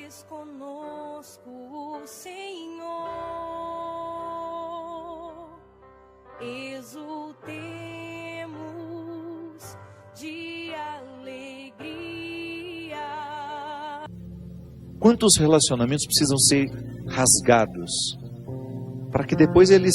és conosco, Senhor, exultemos de alegria. Quantos relacionamentos precisam ser rasgados para que depois eles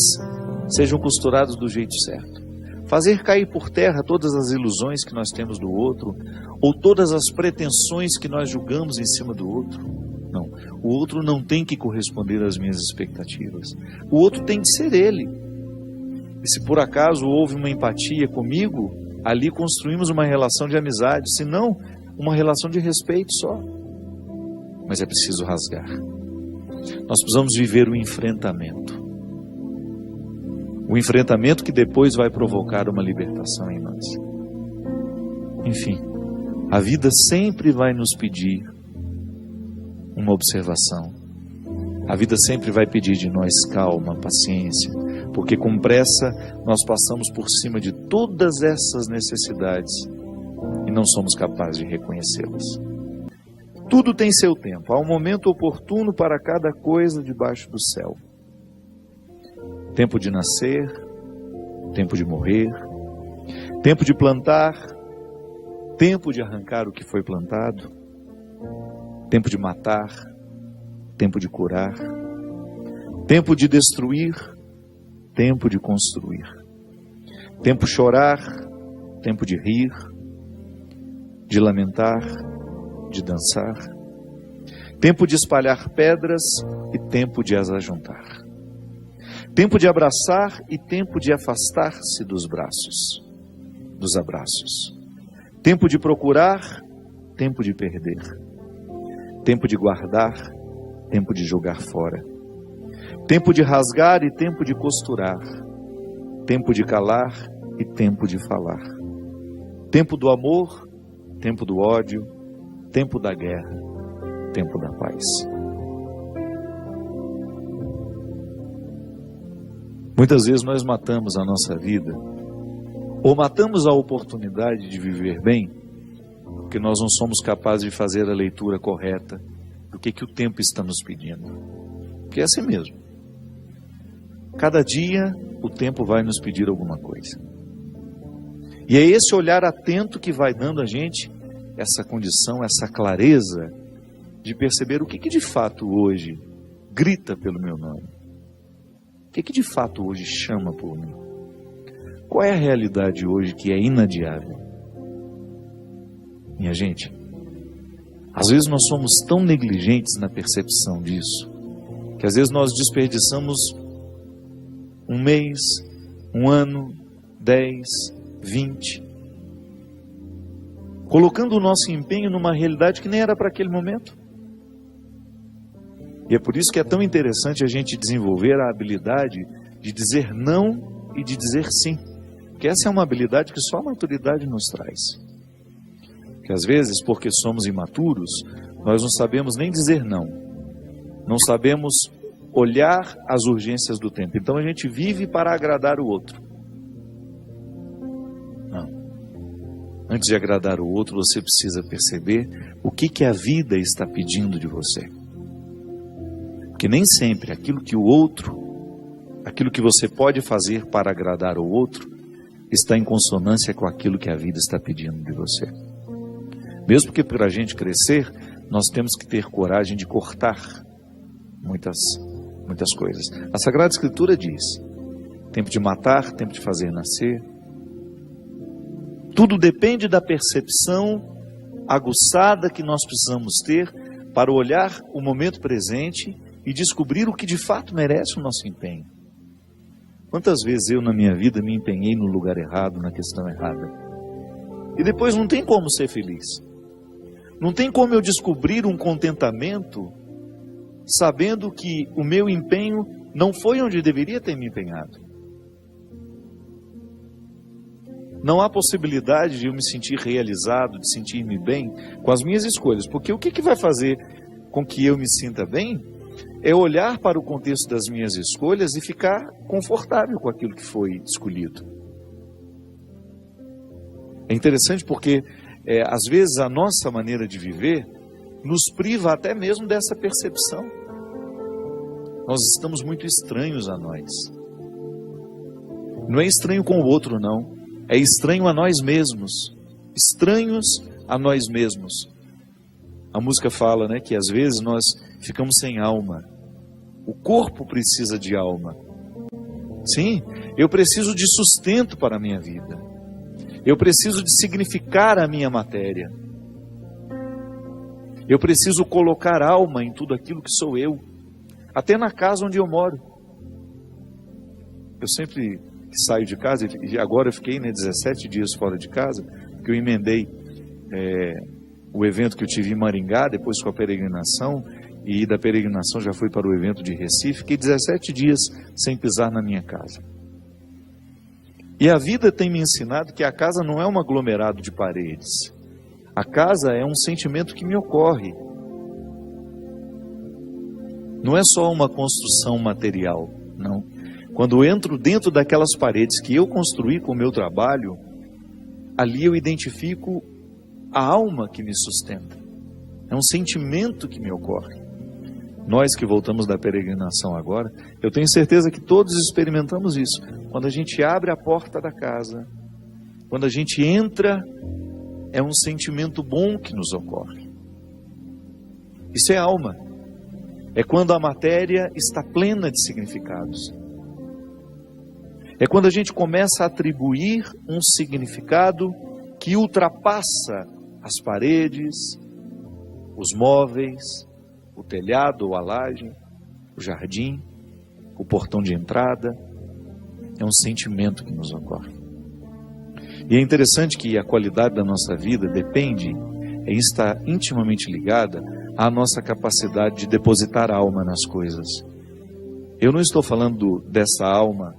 sejam costurados do jeito certo? Fazer cair por terra todas as ilusões que nós temos do outro, ou todas as pretensões que nós julgamos em cima do outro. Não, o outro não tem que corresponder às minhas expectativas. O outro tem que ser ele. E se por acaso houve uma empatia comigo, ali construímos uma relação de amizade, se não, uma relação de respeito só. Mas é preciso rasgar. Nós precisamos viver o enfrentamento. O enfrentamento que depois vai provocar uma libertação em nós. Enfim, a vida sempre vai nos pedir uma observação. A vida sempre vai pedir de nós calma, paciência, porque com pressa nós passamos por cima de todas essas necessidades e não somos capazes de reconhecê-las. Tudo tem seu tempo, há um momento oportuno para cada coisa debaixo do céu. Tempo de nascer, tempo de morrer, tempo de plantar, tempo de arrancar o que foi plantado, tempo de matar, tempo de curar, tempo de destruir, tempo de construir, tempo de chorar, tempo de rir, de lamentar, de dançar, tempo de espalhar pedras e tempo de as ajuntar. Tempo de abraçar e tempo de afastar-se dos abraços. Tempo de procurar, tempo de perder. Tempo de guardar, tempo de jogar fora. Tempo de rasgar e tempo de costurar. Tempo de calar e tempo de falar. Tempo do amor, tempo do ódio, tempo da guerra, tempo da paz. Muitas vezes nós matamos a nossa vida, ou matamos a oportunidade de viver bem, porque nós não somos capazes de fazer a leitura correta do que o tempo está nos pedindo. Porque é assim mesmo. Cada dia o tempo vai nos pedir alguma coisa. E é esse olhar atento que vai dando a gente essa condição, essa clareza de perceber o que de fato hoje grita pelo meu nome. O que de fato hoje chama por mim? Qual é a realidade hoje que é inadiável? Minha gente, às vezes nós somos tão negligentes na percepção disso, que às vezes nós desperdiçamos um mês, um ano, 10, 20, colocando o nosso empenho numa realidade que nem era para aquele momento. E é por isso que é tão interessante a gente desenvolver a habilidade de dizer não e de dizer sim. Porque essa é uma habilidade que só a maturidade nos traz. Que às vezes, porque somos imaturos, nós não sabemos nem dizer não. Não sabemos olhar as urgências do tempo. Então a gente vive para agradar o outro. Não. Antes de agradar o outro, você precisa perceber o que a vida está pedindo de você. Porque nem sempre aquilo que você pode fazer para agradar o outro, está em consonância com aquilo que a vida está pedindo de você. Mesmo que para a gente crescer, nós temos que ter coragem de cortar muitas coisas. A Sagrada Escritura diz: tempo de matar, tempo de fazer nascer. Tudo depende da percepção aguçada que nós precisamos ter para olhar o momento presente e descobrir o que de fato merece o nosso empenho. Quantas vezes eu na minha vida me empenhei no lugar errado, na questão errada. E depois não tem como ser feliz. Não tem como eu descobrir um contentamento sabendo que o meu empenho não foi onde deveria ter me empenhado. Não há possibilidade de eu me sentir realizado, de sentir-me bem com as minhas escolhas. Porque o que vai fazer com que eu me sinta bem é olhar para o contexto das minhas escolhas e ficar confortável com aquilo que foi escolhido. É interessante porque, às vezes, a nossa maneira de viver nos priva até mesmo dessa percepção. Nós estamos muito estranhos a nós. Não é estranho com o outro, não. É estranho a nós mesmos. Estranhos a nós mesmos. A música fala, né, que às vezes nós ficamos sem alma. O corpo precisa de alma. Sim, eu preciso de sustento para a minha vida. Eu preciso de significar a minha matéria. Eu preciso colocar alma em tudo aquilo que sou eu. Até na casa onde eu moro. Eu sempre saio de casa, e agora eu fiquei 17 dias fora de casa, porque eu emendei o evento que eu tive em Maringá, depois com a peregrinação, e da peregrinação já fui para o evento de Recife. Fiquei 17 dias sem pisar na minha casa. E a vida tem me ensinado que a casa não é um aglomerado de paredes. A casa é um sentimento que me ocorre. Não é só uma construção material, não. Quando eu entro dentro daquelas paredes que eu construí com o meu trabalho, ali eu identifico a alma que me sustenta. É um sentimento que me ocorre. Nós que voltamos da peregrinação agora, eu tenho certeza que todos experimentamos isso. Quando a gente abre a porta da casa, quando a gente entra, é um sentimento bom que nos ocorre. Isso é alma. É quando a matéria está plena de significados. É quando a gente começa a atribuir um significado que ultrapassa as paredes, os móveis, o telhado ou a laje, o jardim, o portão de entrada. É um sentimento que nos ocorre. E é interessante que a qualidade da nossa vida depende, está intimamente ligada à nossa capacidade de depositar alma nas coisas. Eu não estou falando dessa alma,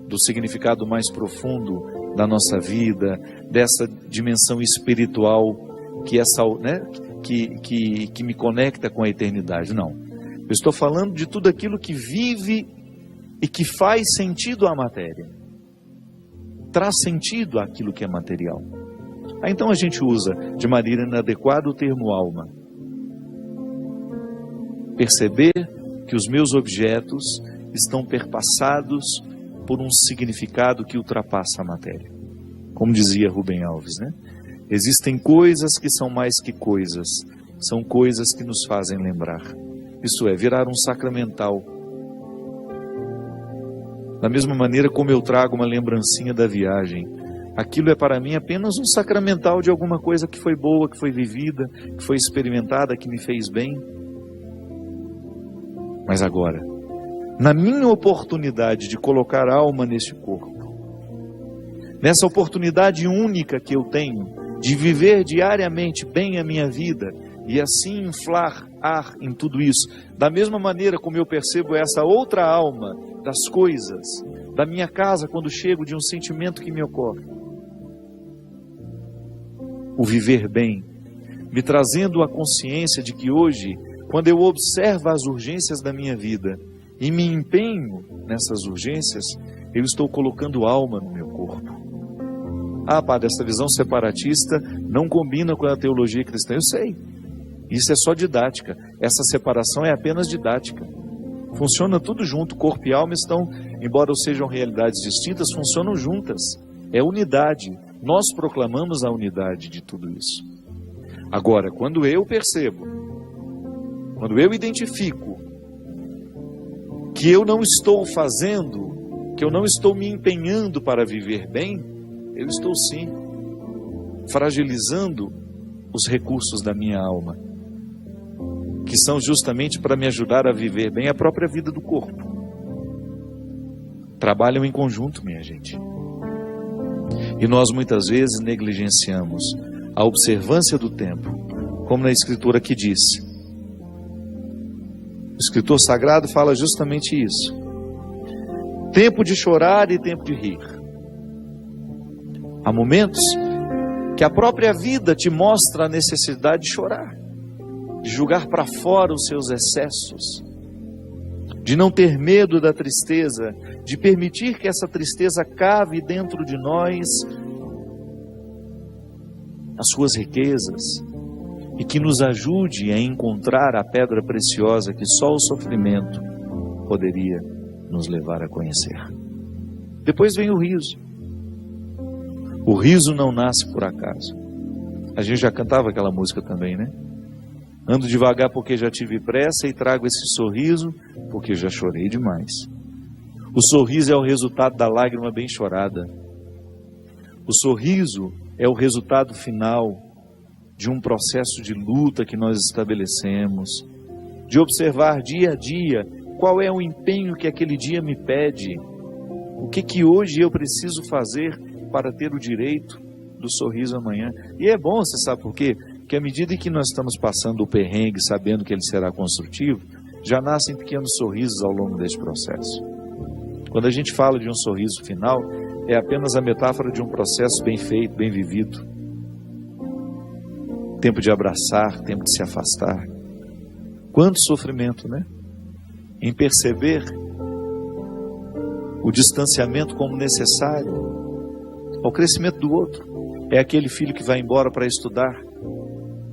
do significado mais profundo da nossa vida, dessa dimensão espiritual que me conecta com a eternidade. Não. Eu estou falando de tudo aquilo que vive e que faz sentido à matéria. Traz sentido àquilo que é material. Então a gente usa de maneira inadequada o termo alma. Perceber que os meus objetos estão perpassados por um significado que ultrapassa a matéria. Como dizia Rubem Alves, né? Existem coisas que são mais que coisas, são coisas que nos fazem lembrar. Isso é, virar um sacramental. Da mesma maneira como eu trago uma lembrancinha da viagem, aquilo é para mim apenas um sacramental de alguma coisa que foi boa, que foi vivida, que foi experimentada, que me fez bem. Mas agora, na minha oportunidade de colocar alma neste corpo, nessa oportunidade única que eu tenho de viver diariamente bem a minha vida e assim inflar ar em tudo isso, da mesma maneira como eu percebo essa outra alma das coisas, da minha casa quando chego, de um sentimento que me ocorre. O viver bem, me trazendo a consciência de que hoje, quando eu observo as urgências da minha vida e me empenho nessas urgências, eu estou colocando alma no meu corpo. Ah, padre, essa visão separatista não combina com a teologia cristã. Eu sei, isso é só didática. Essa separação é apenas didática. Funciona tudo junto, corpo e alma estão, embora sejam realidades distintas, funcionam juntas. É unidade. Nós proclamamos a unidade de tudo isso. Agora, quando eu percebo, quando eu identifico que eu não estou fazendo, que eu não estou me empenhando para viver bem, eu estou sim fragilizando os recursos da minha alma, que são justamente para me ajudar a viver bem a própria vida do corpo. Trabalham em conjunto, minha gente. E nós muitas vezes negligenciamos a observância do tempo, como na Escritura que diz. O escritor sagrado fala justamente isso. Tempo de chorar e tempo de rir. Há momentos que a própria vida te mostra a necessidade de chorar, de jogar para fora os seus excessos, de não ter medo da tristeza, de permitir que essa tristeza cave dentro de nós as suas riquezas, e que nos ajude a encontrar a pedra preciosa que só o sofrimento poderia nos levar a conhecer. Depois vem o riso. O riso não nasce por acaso. A gente já cantava aquela música também, né? Ando devagar porque já tive pressa e trago esse sorriso porque já chorei demais. O sorriso é o resultado da lágrima bem chorada. O sorriso é o resultado final de um processo de luta que nós estabelecemos, de observar dia a dia qual é o empenho que aquele dia me pede, o que hoje eu preciso fazer para ter o direito do sorriso amanhã. E é bom, você sabe por quê? Porque à medida que nós estamos passando o perrengue, sabendo que ele será construtivo, já nascem pequenos sorrisos ao longo desse processo. Quando a gente fala de um sorriso final, é apenas a metáfora de um processo bem feito, bem vivido. Tempo de abraçar, tempo de se afastar. Quanto sofrimento, né? Em perceber o distanciamento como necessário ao crescimento do outro. É aquele filho que vai embora para estudar.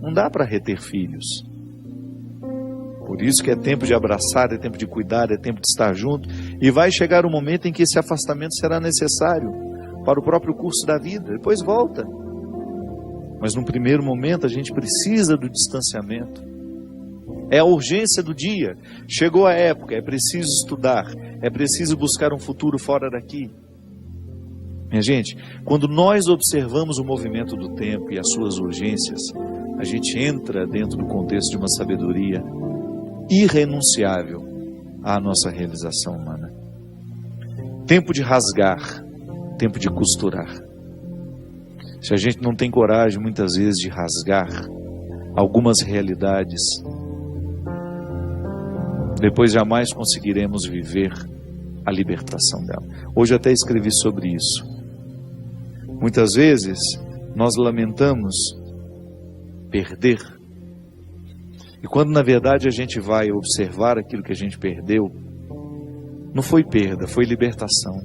Não dá para reter filhos. Por isso que é tempo de abraçar, é tempo de cuidar, é tempo de estar junto. E vai chegar o momento em que esse afastamento será necessário para o próprio curso da vida. Depois volta. Mas num primeiro momento a gente precisa do distanciamento. É a urgência do dia. Chegou a época, é preciso estudar. É preciso buscar um futuro fora daqui. Minha gente, quando nós observamos o movimento do tempo e as suas urgências, a gente entra dentro do contexto de uma sabedoria irrenunciável à nossa realização humana. Tempo de rasgar, tempo de costurar. Se a gente não tem coragem, muitas vezes, de rasgar algumas realidades, depois jamais conseguiremos viver a libertação dela. Hoje até escrevi sobre isso. Muitas vezes nós lamentamos perder. E quando na verdade a gente vai observar aquilo que a gente perdeu, não foi perda, foi libertação.